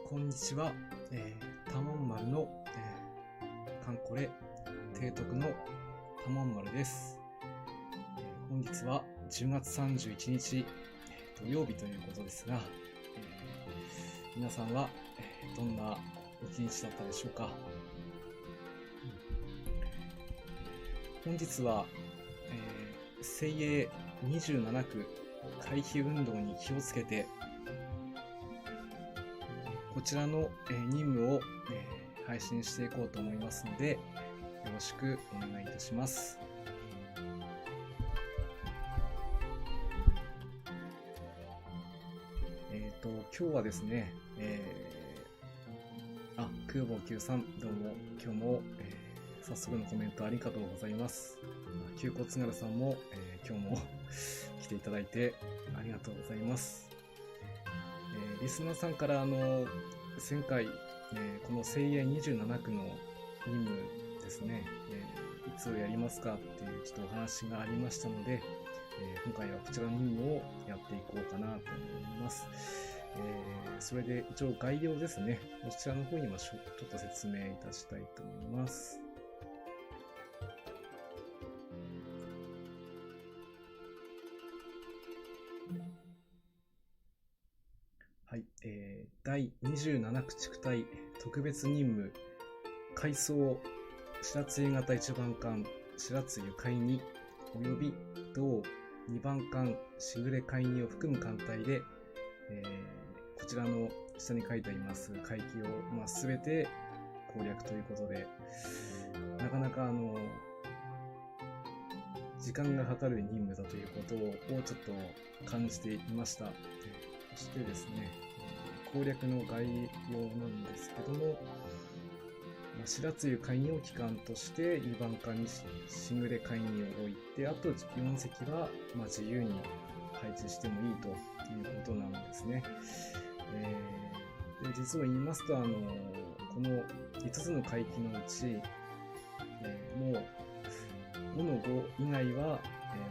こんにちは、多聞丸の、カンコレ提督の多聞丸です。本日は10月31日、土曜日ということですが、皆さんは、どんな一日だったでしょうか。本日は、精鋭27区回避運動に気をつけて、こちらの任務を配信していこうと思いますので、よろしくお願いいたします。今日はですね、空母93さん、どうも今日も、早速のコメントありがとうございます。旧骨津軽さんも、今日も来ていただいてありがとうございます。リスナーさんから前回、この精鋭27区の任務ですね、いつやりますかっていうちょっとお話がありましたので、今回はこちらの任務をやっていこうかなと思います。それで一応概要ですね、こちらの方にちょっと説明いたしたいと思います。はい、第27区地区隊特別任務回送白津湯型1番艦白津湯海2および同2番艦しぐれ海2を含む艦隊で、こちらの下に書いてあります海域を、全て攻略ということで、なかなか時間がかかる任務だということをちょっと感じていました。そしてですね、攻略の概要なんですけども、白津湯海2を旗艦として2番艦にしぐれ海2を置いて、あと4隻は自由に配置してもいいということなんですね。で実を言いますと、この5つの海域のうち、もう5の5以外は、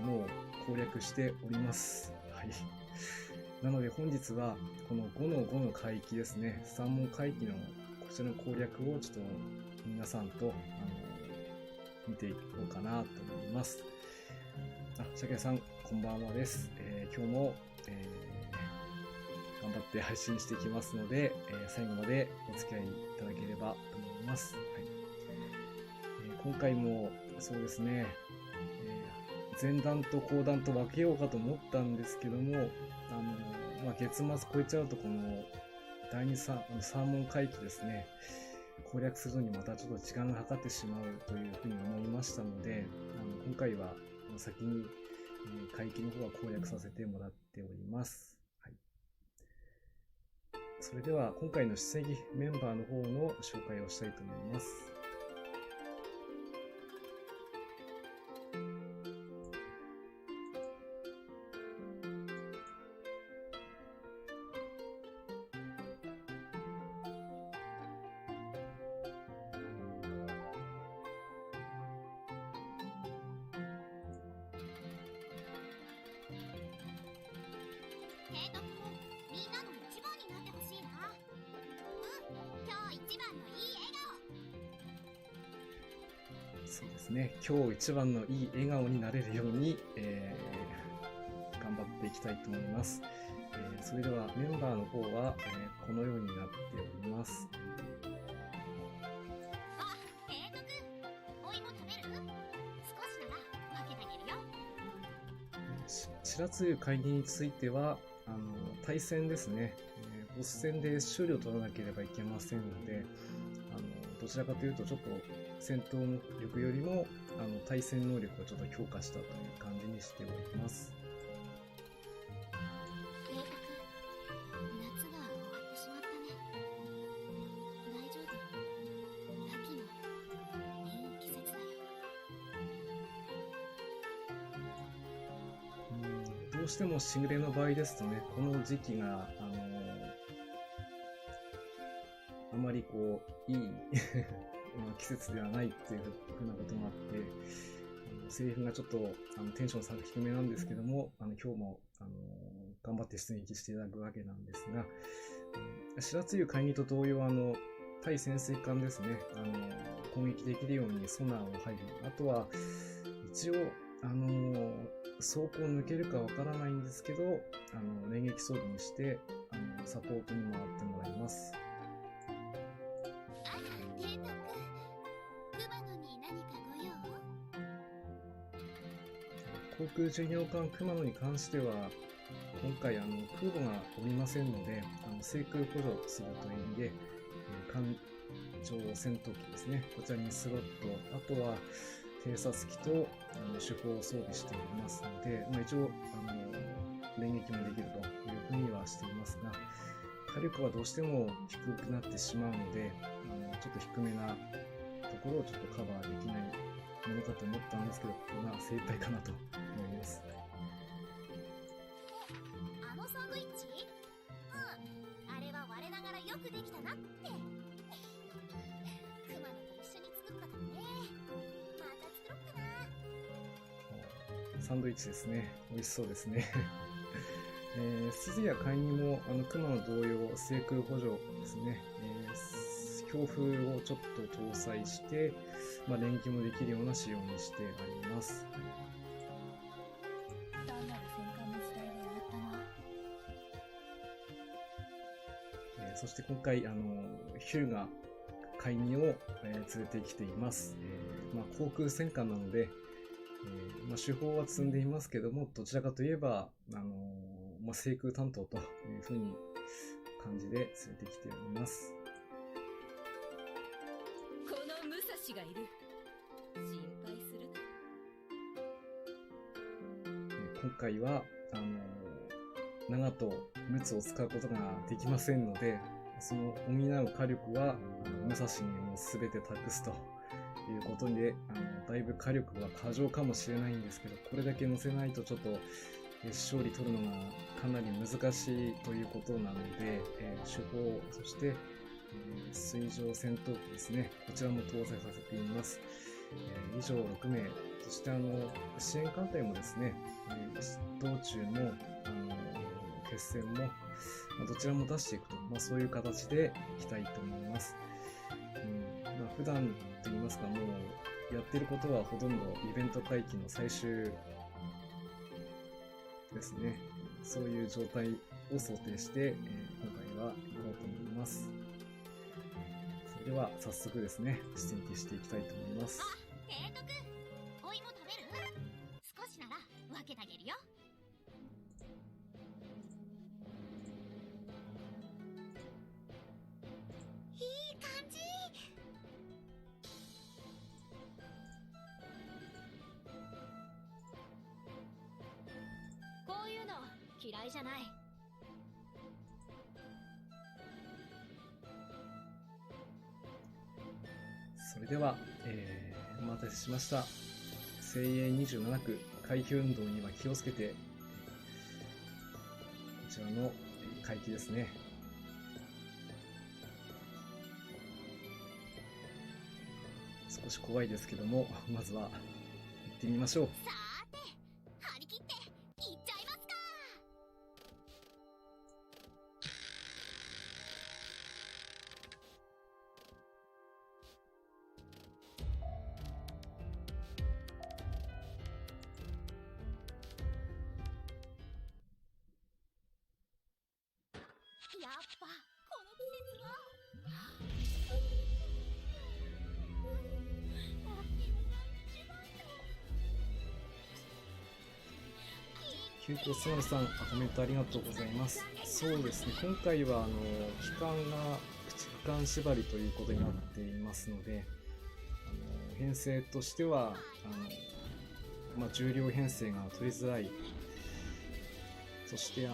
もう攻略しております。はい。なので本日はこの5の5の海域ですね、三門海域のこちらの攻略をちょっと皆さんと見ていこうかなと思います。鮭さんこんばんはです。今日も、頑張って配信していきますので、最後までお付き合いいただければと思います。はい。今回もそうですね、前段と後段と分けようかと思ったんですけども、月末超えちゃうとこの第3門海域ですね、攻略するのにまたちょっと時間がかかってしまうというふうに思いましたので、今回は先に海域の方は攻略させてもらっております。はい。それでは今回の出席メンバーの方の紹介をしたいと思います。提督もみんなの一番になってほしいな。今日一番のいい笑顔。そうですね、今日一番のいい笑顔になれるように、頑張っていきたいと思います。それではメンバーの方は、このようになっております。提督、お芋食べる？少しなら分けてあげるよ。白津湯海議については対戦ですね、ボス戦で勝利を取らなければいけませんので、どちらかというとちょっと戦闘能力よりも対戦能力をちょっと強化したという感じにしております。提督、夏が終わってしまったね。大丈夫。秋のいい季節だよ。どうしてもしぐれの場合ですとね、この時期があまりいい季節ではないっていうふうなこともあって、セリフがちょっとテンション低めなんですけども、今日も頑張って出撃していただくわけなんですが、白露会議と同様、対潜水艦ですね、攻撃できるようにソナーを配備。あとは、一応、装甲抜けるかわからないんですけど、連撃装備にして、サポートに回ってもらいます。あら、提督。熊野に何かご用？航空巡洋艦熊野に関しては、今回空母がおりませんので、制空補助するという意味で、艦上戦闘機ですね、こちらにスロット、あとは偵察機と主砲を装備しておりますので、一応連撃もできるというふうにはしていますが、火力はどうしても低くなってしまうので、ちょっと低めなところをちょっとカバーできないものかと思ったんですけど、精一杯かなと思います。あのサンドイッチ？あれは我ながらよくできたなって。熊野と一緒に作ったからね。また作ろっかな。サンドイッチですね。美味しそうですね。鈴や海にも熊野同様、制空補助ですね。強風をちょっと搭載して、連撃もできるような仕様にしてあります。単なる戦艦の時代は終わったな。そして今回ヒューが海2を、連れてきています。航空戦艦なので、主砲は積んでいますけども、どちらかといえば制空担当というふうに感じで連れてきております。この武蔵がいる。心配するな。今回は長と陸奥を使うことができませんので、その補う火力は武蔵にもう全て託すということで、だいぶ火力が過剰かもしれないんですけど、これだけ乗せないとちょっと勝利取るのがかなり難しいということなので、主砲、そして水上戦闘機ですね、こちらも搭載させています。以上6名、そして支援艦隊もですね、道中も決戦もどちらも出していくと、そういう形でいきたいと思います。普段といいますか、もうやってることはほとんどイベント回帰の最終ですね。そういう状態を想定して、今回は行こうと思います。それでは早速ですね、出撃していきたいと思います。提督、お芋食べる？少しなら分けてあげるよ。いい感じ。こういうの嫌いじゃない。それでは、お待たせしました。精鋭27区回避運動には気をつけて、こちらの回帰ですね。少し怖いですけども、まずは行ってみましょう。さーて、張り切っていっちゃいますか。やっぱこの季節は急行菅野さん、コメントありがとうございます。そうですね、今回は期間が駆逐艦縛りということになっていますので、編成としては重量編成が取りづらい。そして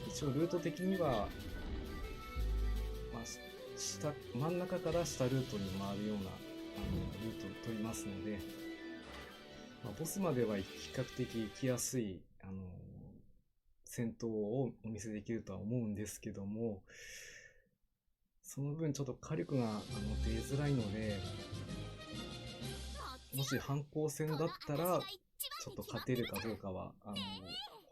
一応ルート的には、真ん中から下ルートに回るようなルートを取りますので、ボスまでは比較的行きやすい戦闘をお見せできるとは思うんですけども、その分ちょっと火力が出づらいので、もし反抗戦だったらちょっと勝てるかどうかは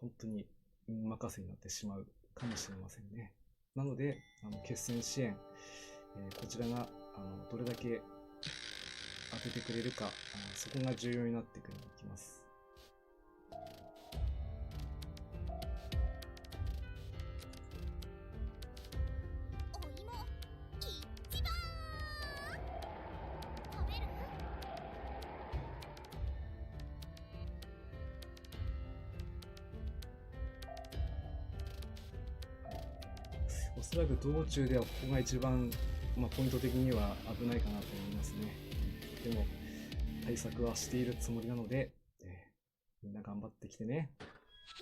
本当に運任せになってしまうかもしれませんね。なので、決戦支援、こちらがどれだけ当ててくれるか、そこが重要になってくるきます。お芋一番食べる？おそらく道中ではここが一番、ポイント的には危ないかなと思いますね。でも対策はしているつもりなので、みんな頑張ってきてね。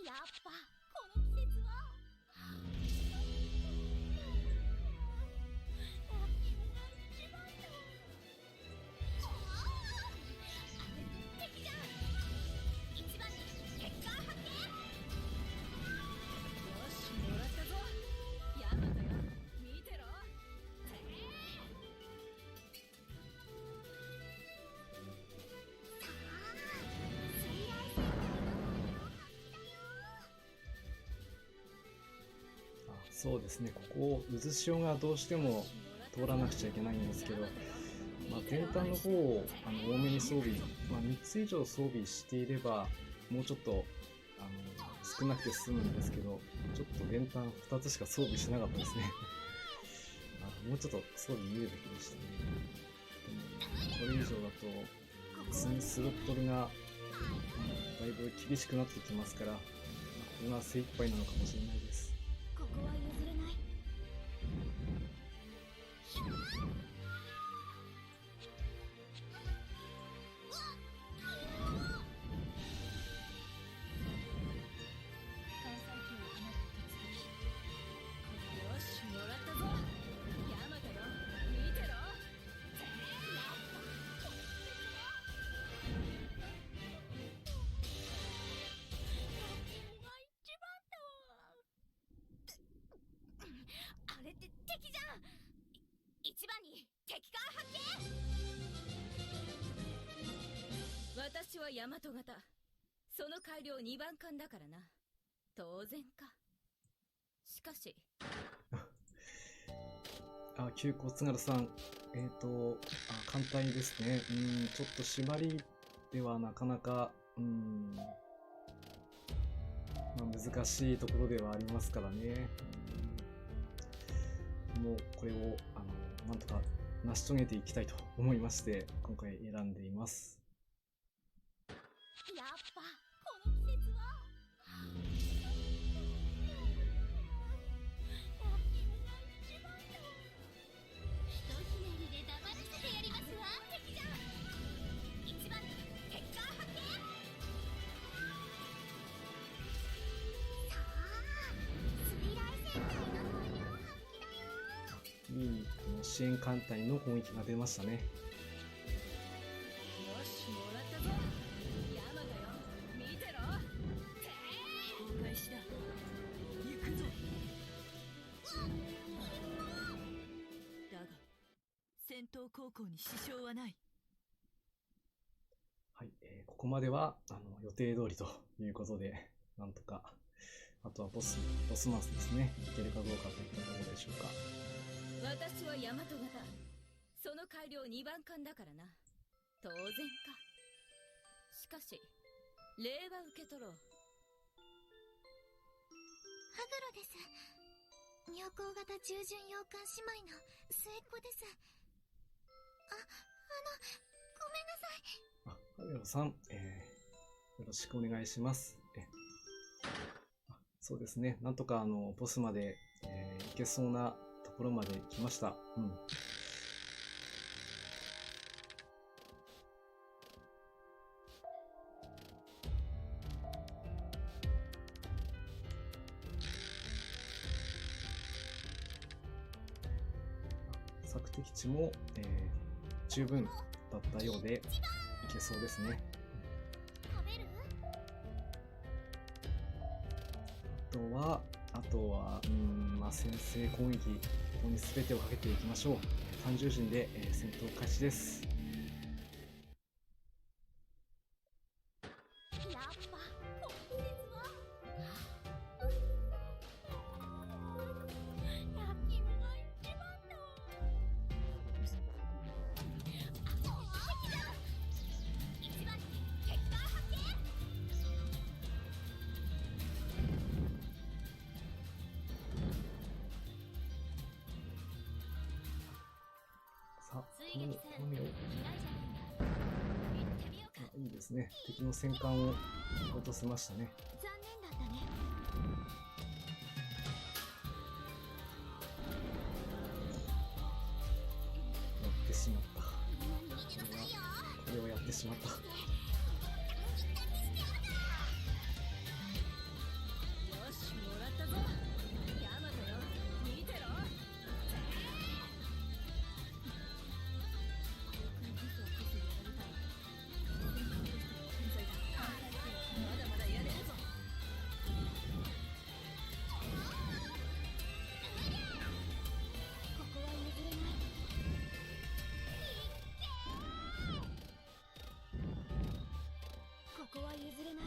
やっぱこの季節は一番だ。敵じゃん。一番に結果発見。よし、もらったぞ。ヤマトよ、見てろ。そうですね、ここ渦潮がどうしても通らなくちゃいけないんですけど、先端の方を多めに装備、3つ以上装備していればもうちょっと少なくて済むんですけど、ちょっと連単2つしか装備しなかったですねもうちょっと装備見るべきでしたね。でもこれ以上だと普通にスロットルがだいぶ厳しくなってきますから、これが精一杯なのかもしれないです。ここは譲れない。よし、もらったぞ。ヤマトよ、見てろ。あれって敵じゃん。一番に敵艦発見。私はヤマト型。その改良2番艦だからな。当然か。しかし旧骨津軽さん、簡単ですね。ちょっと締まりではなかなか、難しいところではありますからね。もうこれをなんとか成し遂げていきたいと思いまして、今回選んでいます。やっぱこの季節は一番だ。ひとひねりで黙らせてやりますわ。敵じゃん。一番に結果発見。さあ水雷戦隊の本領発揮だよ。いい支援艦隊の攻撃が出ましたね。よし、もらったぞ。ヤマトよ、見てろ。お返しだ。行くぞ。だが戦闘航行に支障はない。はい、ここまでは予定通りということで、なんとか、あとはボスマスですね、いけるかどうかといったところでしょうか。私はヤマト型。その改良2番艦だからな。当然か。しかし礼は受け取ろう。ハグロです。妙高型従順洋艦姉妹の末っ子です。ごめんなさい。ハゲロさん、よろしくお願いします。そうですね、なんとかボスまで、行けそうなところまで来ました。索敵地も、十分だったようでいけそうですね。食べる？あとは先制攻撃、ここに全てをかけていきましょう。単獣陣で、戦闘開始です。やっぱこの季節はあ、追撃戦この嫌いじゃないんだ。行ってみようか。いいですね。敵の戦艦を落とせましたね。残念だったね。やってしまった。みんなに見てなさいよ。これをやってしまった。よし、もらったぞ。ヤマトよ、見てろ。まだまだやれるぞ。ここは譲れない。ここは譲れない。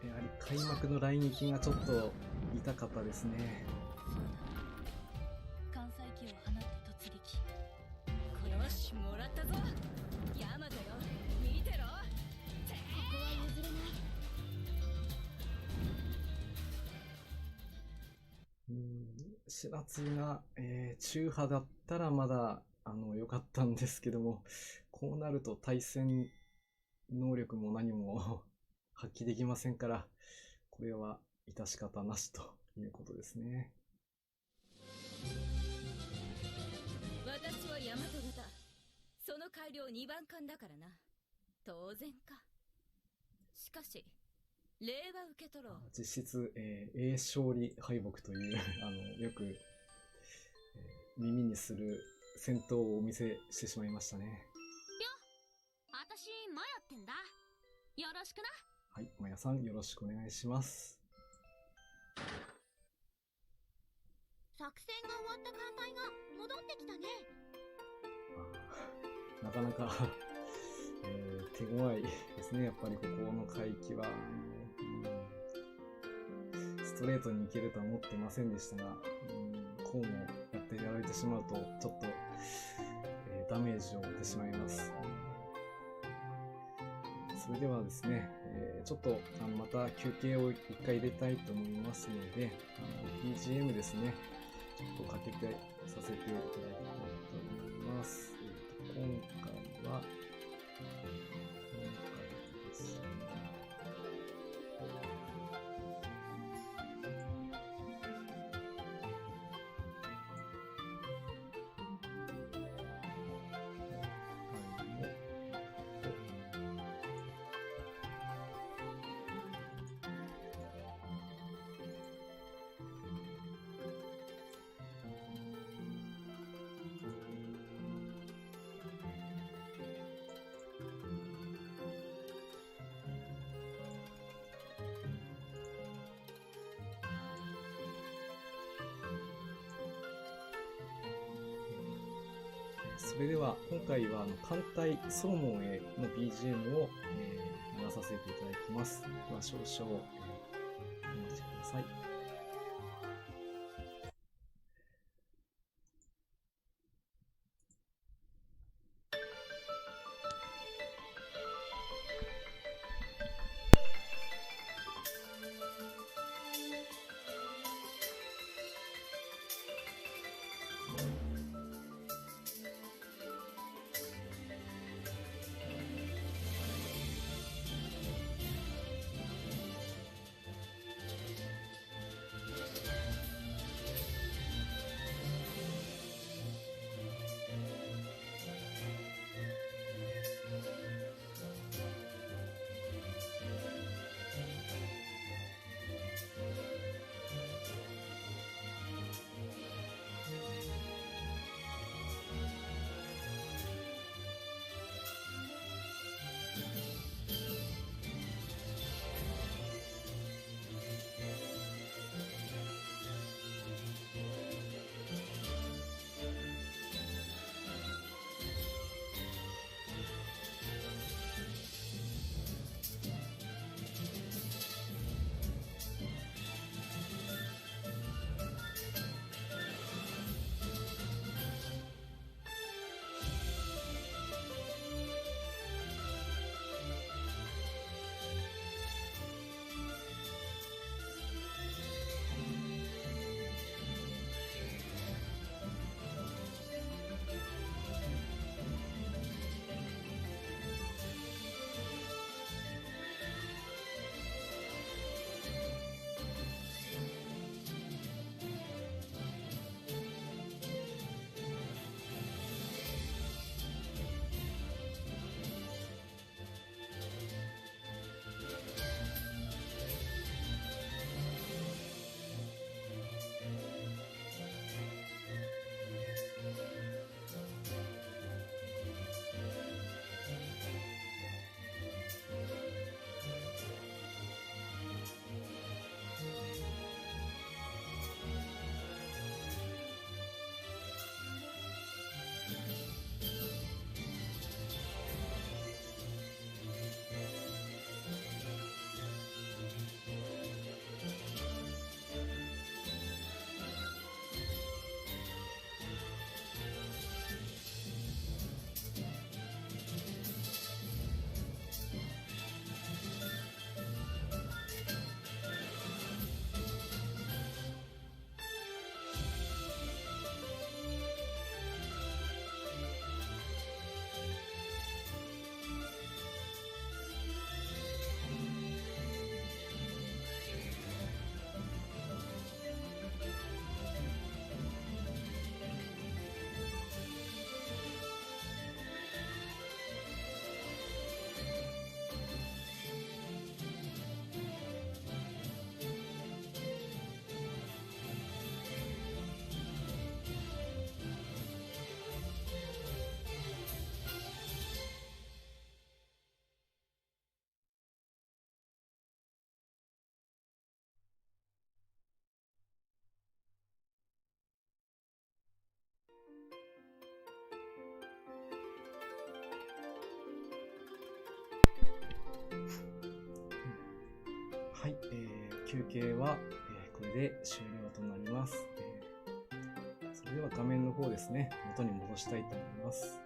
やはり開幕の来撃がちょっと痛かったですね。関西機を放って突撃。よし、もらったぞ。ヤマトよ、見てろ。ここは譲れない。白津が、中波だったらまだ良かったんですけども、こうなると対戦能力も何も発揮できませんから、これは致し方なしということですね。私はヤマト型。その改良2番艦だからな。当然か。しかし、礼は受け取ろう。実質、A 勝利敗北というよく、耳にする戦闘をお見せしてしまいましたね。私マヤってんだ。よろしくな。はい、マヤさんよろしくお願いします。作戦が終わった艦隊が戻ってきたね。なかなか、手強いですね。やっぱりここの海域は、ストレートに行けるとは思ってませんでしたが、こうもやられてしまうとちょっと、ダメージを負ってしまいます。それではですね、ちょっとまた休憩を一回入れたいと思いますので、BGM ですね、ちょっとかけてさせていただきたいと思います。今回はですね、それでは今回は艦隊ソロモンへの BGM を、流させていただきます。では少々、お待ちください。はい、休憩は、これで終了となります。それでは画面の方ですね、元に戻したいと思います。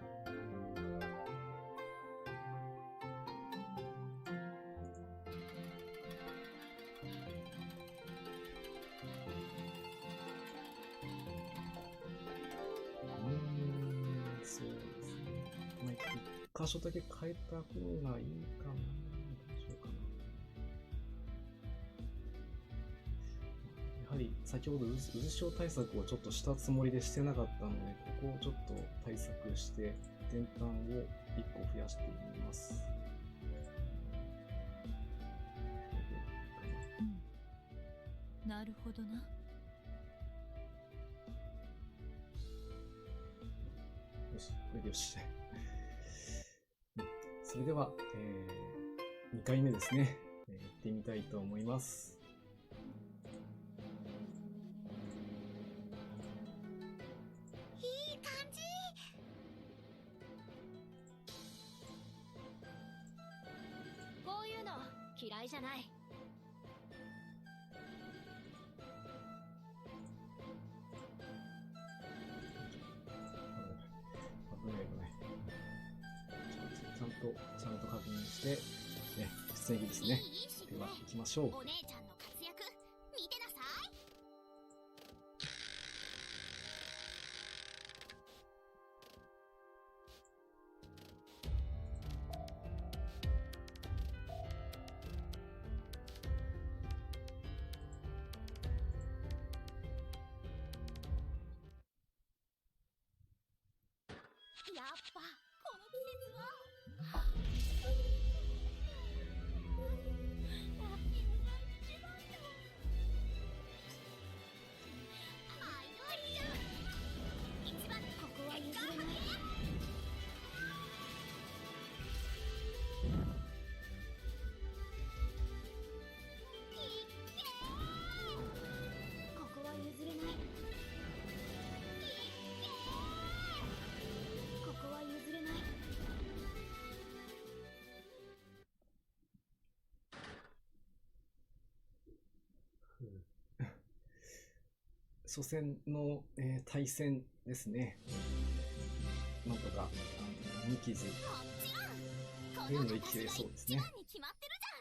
そうですね。まあ、一箇所だけ変えた方がいいかな。どうしようかな。やはり先ほど渦潮対策をちょっとしたつもりでしてなかったので、ここをちょっと対策して電炭を1個増やしてみます。なるほどな。よし、これでよし。それでは、2回目ですね、やってみたいと思います。いい感じ。こういうの嫌いじゃない。危ない危ない。ちゃんと確認して、ね、出演ですね。では、行きましょう。お姉ちゃんの活躍見てなさい。やっぱこの季節はラッキーが一番よ。アイドリア一番。ここは譲れない。ここは譲れない。ここは譲れない。初戦の、対戦ですね。なんとか無傷もちろん。で乗り切れそうですね。一番に決まってるじゃん。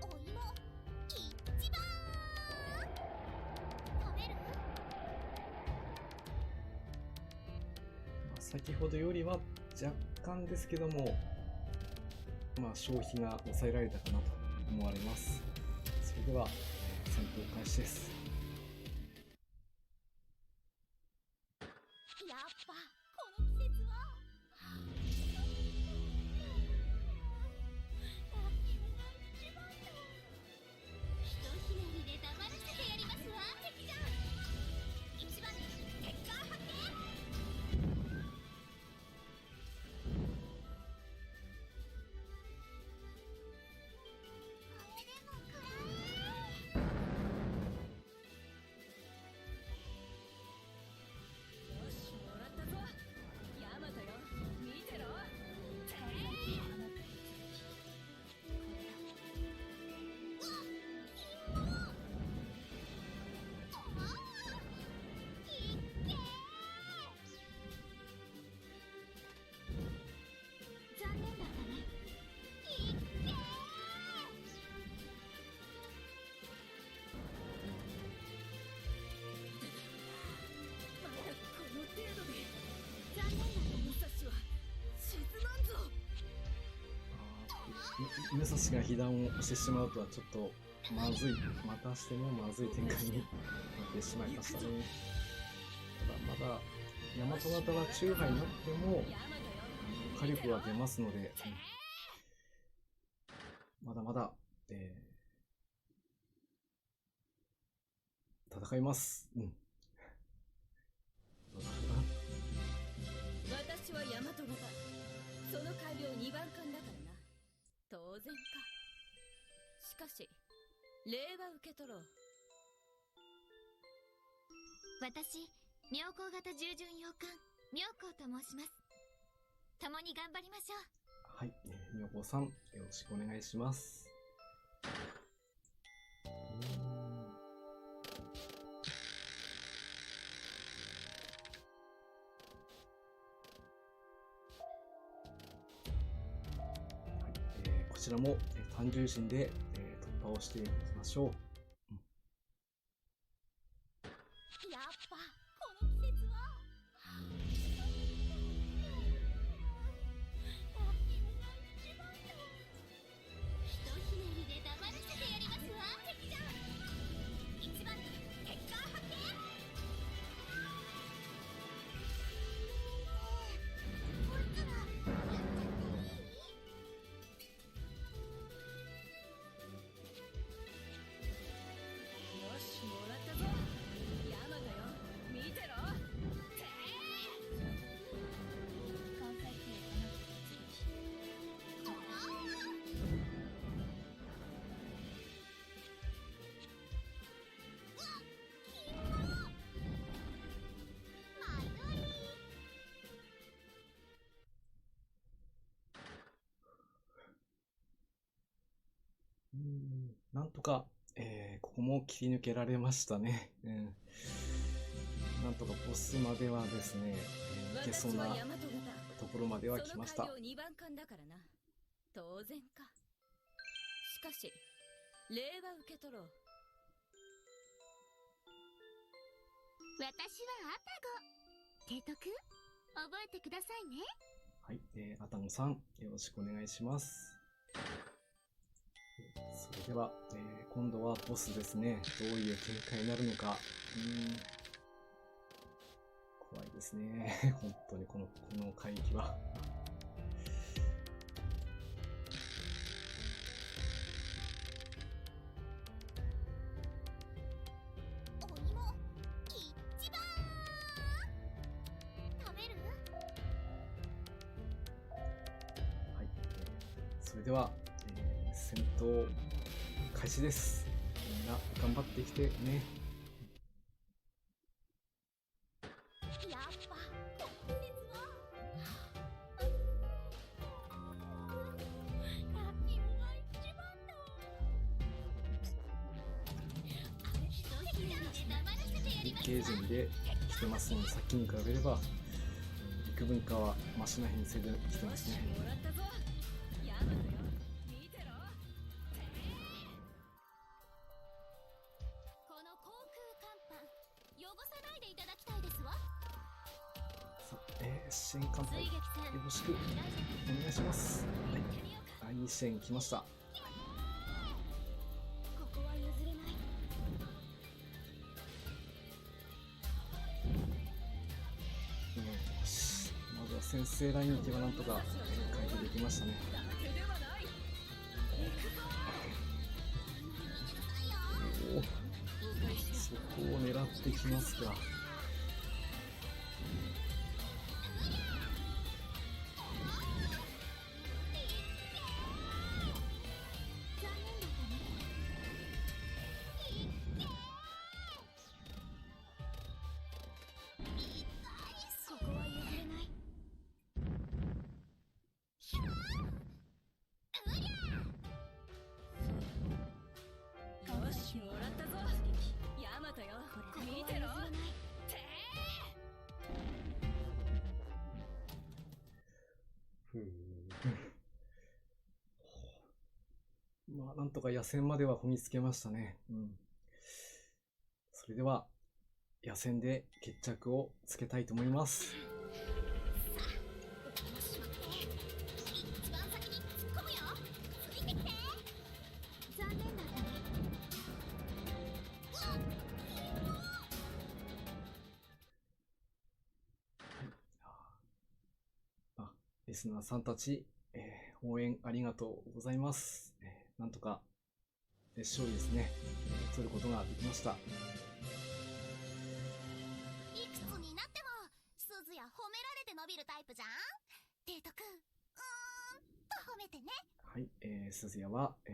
お芋一番食べる？先ほどよりは若干ですけども、消費が抑えられたかなと思われます。それでは、戦闘開始です。やっぱこの季節はラッキーが一番よ。ひとひねりで黙らせてやりますわ、敵じゃん。一番に結果発見。これでもくらえ。よし、もらったぞ。ヤマトよ、見てろ。残念だったね。いっけー。まだこの程度で残念だったね。武蔵は沈まんぞ。武蔵が被弾をしてしまうとはちょっとまずい、またしてもまずい展開になってしまいましたね。ただまだ大和型は中杯になってもヤマトよ、火力は出ますので、まだまだ、戦います。どうだ私はヤマト型。その改良2番艦だからな。当然か。しかし礼は受け取ろう。私、妙高型従順洋艦妙高と申します。共に頑張りましょう。はい、みょこさん、よろしくお願いします。はい、こちらも単重心で、突破をしていきましょう。やっぱこの季節は一番よ。ひとひねりで黙らせてやりますわ。敵じゃん。一番結果発見。こいつらやっちゃっていい？よし、もらったぞ。ヤマトよ、見てろ。関西系かな。なんとか、ここも切り抜けられましたね。なんとかボスまではですね、いけそうな私はヤマト型。ところまでは来ました。その改良2番艦だからな。当然か。しかし礼は受け取ろう。私はアタゴ。提督、覚えてくださいね。はい、アタゴさん、よろしくお願いします。それでは、今度はボスですね。どういう展開になるのか。怖いですね。本当にこの海域は。鬼も一番食べる？はい、それでは、戦闘開始です。みんな頑張ってきてね。やっぱこの季節は焼き芋が一番だ。ひとひねりで黙らせてやりますわ。日系人で来てますので、さっきに比べれば陸文化はマシな編成で来てますね。もらったぞ。ヤマトよ、見てろ。この航空甲板汚さないでいただきたいですわ。さあ、支援艦隊よ追撃戦ろしくお願いします。はい、第2支援来ました。ここは譲れない。よし、まずは先制ライン行けばなんとか回避できましたね。だけではない。おお、そこを狙ってきますか。残念だったね。ここは譲れない。よし、もらったぞ。ヤマトよ、ここは見てろ。譲れない。ふう。まあ、なんとか野戦まではこぎつけましたね。それでは、野戦で決着をつけたいと思います。一番先に突っ込むよ。ついてきて。残念だったね。リスナーさんたち、応援ありがとうございます。なんとか、勝利ですね、取ることができました。いくつになっても鈴や褒められて伸びるタイプじゃん。提督、と褒めてね。はい、鈴谷は、や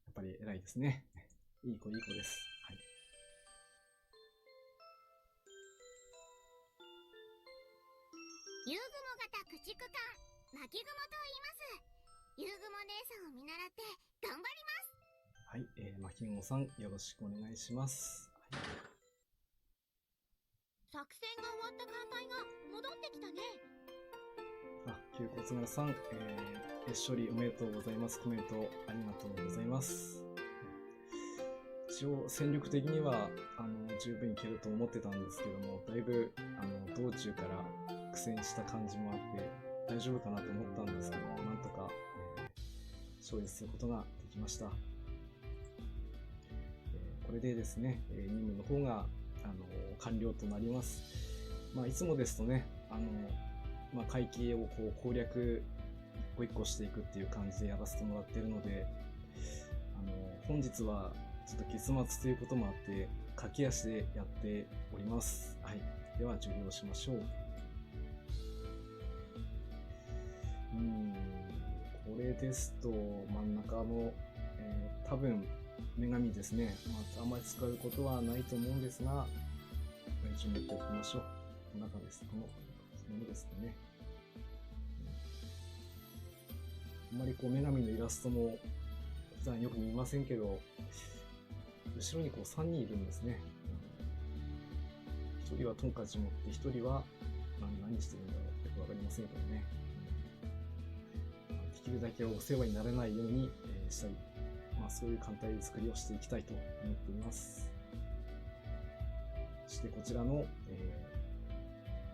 っぱり偉いですね。いい子です。はい。夕雲型駆逐艦巻雲と言います。夕雲姉さんを見習って頑張ります。はい、巻雲さんよろしくお願いします。はい、作戦が終わった艦隊が戻ってきたね。旧骨柄さん、処理おめでとうございます。コメントありがとうございます。一応戦力的には十分いけると思ってたんですけども、だいぶ道中から苦戦した感じもあって大丈夫かなと思ったんですけども、なんとか、勝利することができました。これでですね、任務の方が完了となります。いつもですとね、会計をこう攻略一個一個していくっていう感じでやらせてもらっているので、本日はちょっと結末ということもあって駆け足でやっております。はい、では授業しましょう。これですと真ん中の、多分女神ですね。あんまり使うことはないと思うんですが、一応持っておきましょう。この中です。このものですね。あんまりこう女神のイラストも普段よく見ませんけど、後ろにこう3人いるんですね。1人はトンカチ持って、1人は何してるんだろうってわかりませんけどね。できるだけお世話にならないようにしたり、そういう艦隊作りをしていきたいと思っています。そしてこちらの、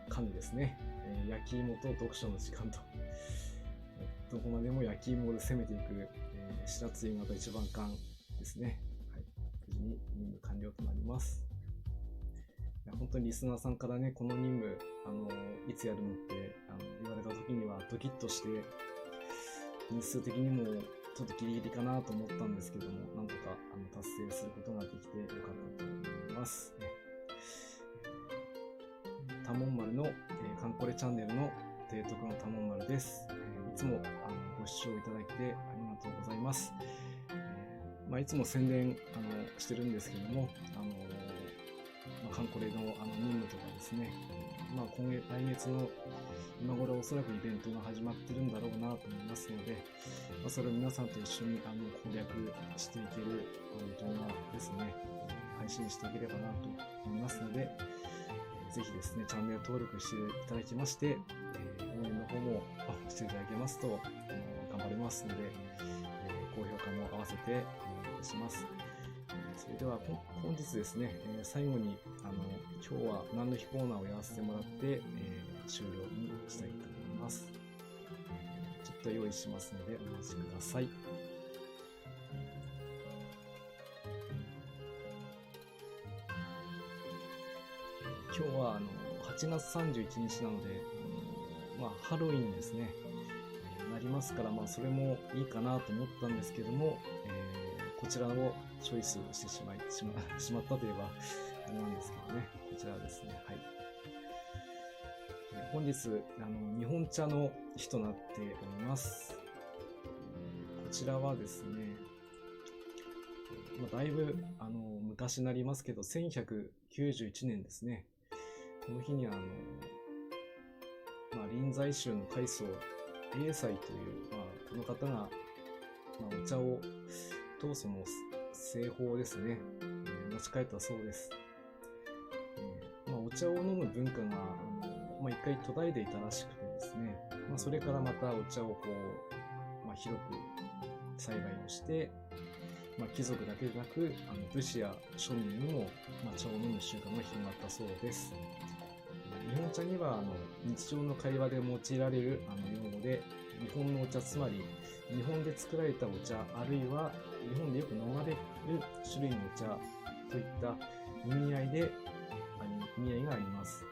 缶ですね。焼き芋と読書の時間と、どこまでも焼き芋で攻めていく、白津型一番艦ですね。はい、無事に任務完了となります。本当にリスナーさんからね、この任務いつやるのって言われた時にはドキッとして、日数的にもちょっとギリギリかなと思ったんですけども、なんとか達成することができてよかったと思います。多聞丸のカンコレチャンネルの提督の多聞丸です。いつもご視聴いただいてありがとうございます。いつも宣伝してるんですけども、カンコレの任務とかですね、来月の今頃おそらくイベントが始まってるんだろうなと思いますので、それを皆さんと一緒に攻略していける動画ですね、配信していければなと思いますので、ぜひですね、チャンネル登録していただきまして、応援の方もしていただけますと頑張れますので、高評価も合わせてお願いします。それでは本日ですね、最後に今日は何の日コーナーをやらせてもらって、終了にしたいと思います。ちょっと用意しますのでお待ちください。今日は8月31日なので、ハロウィンですね、なりますから、それもいいかなと思ったんですけども、こちらをチョイスしてしまったといえばあれなんですけどね、こちらですね。はい。本日日本茶の日となっております。こちらはですね、だいぶ昔になりますけど、1191年ですね。この日に臨済宗の開祖栄西という、この方が、お茶を当祖の製法ですね、持ち帰ったそうです。お茶を飲む文化が一回途絶えていたらしくてですね、それからまたお茶をこう、広く栽培をして、貴族だけでなく武士や庶民にも茶を飲む習慣が広まったそうです。日本茶には日常の会話で用いられる用語で、日本のお茶、つまり日本で作られたお茶、あるいは日本でよく飲まれる種類のお茶といった意味合いがあります。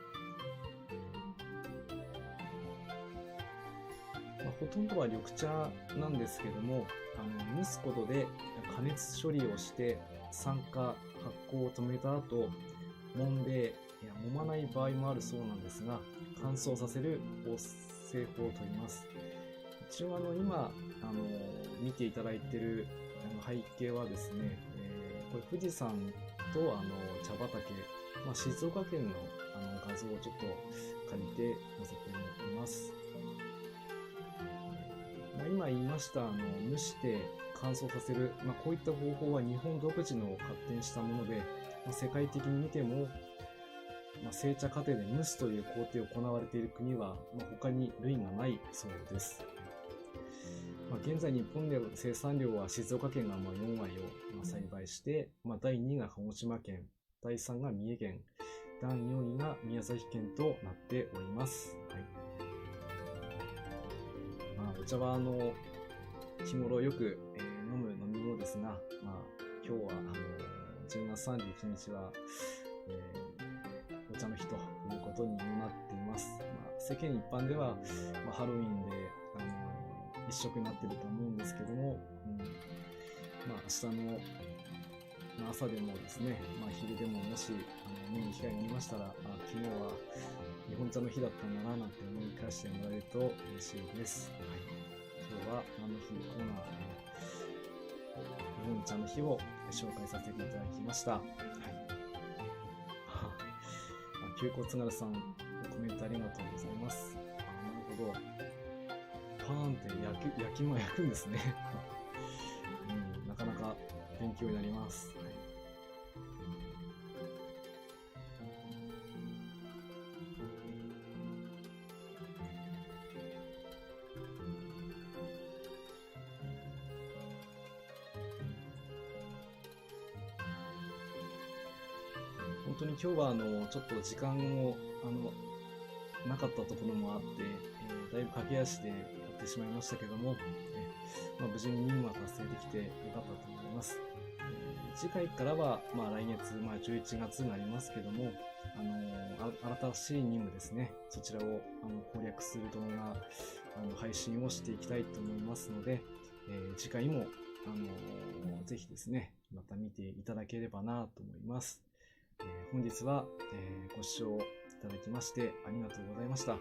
ほとんどは緑茶なんですけども、蒸すことで加熱処理をして酸化、発酵を止めた後、揉んで揉まない場合もあるそうなんですが、乾燥させる製法と言います。一応今見ていただいている背景はですね、これ富士山と茶畑、静岡県の画像をちょっと借りて載せています。今言いました蒸して乾燥させる、こういった方法は日本独自の発展したもので、世界的に見ても、製茶過程で蒸すという工程を行われている国は、他に類がないそうです。現在日本での生産量は静岡県が4割を栽培して、第2位が鹿児島県、第3位が三重県、第4位が宮崎県となっております。お茶は日頃よく、飲む飲み物ですが、今日は10月31日は、お茶の日ということになっています。世間一般では、ハロウィンで一色になっていると思うんですけども、明日の朝でもですね、昼でももし見る機会がありましたら、昨日は日本茶の日だったんだななんて思い返してもらえると嬉しいです。今日は何の日コーナー、日本茶の日を紹介させていただきました。旧骨津軽さん、コメントありがとうございます。なるほど。パーンって焼き芋焼くんですね。なかなか勉強になります。本当に今日はちょっと時間をなかったところもあって、だいぶ駆け足でやってしまいましたけども、無事に任務は達成できてよかったと思います。次回からは、来月、11月になりますけども、新しい任務ですね、そちらを攻略する動画、配信をしていきたいと思いますので、次回もぜひですね、また見ていただければなと思います。本日は、ご視聴いただきましてありがとうございました。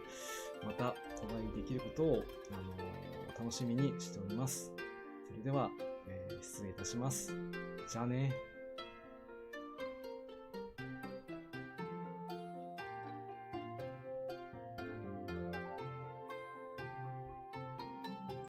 またお会いできることを楽しみにしております。それでは、失礼いたします。じゃあね。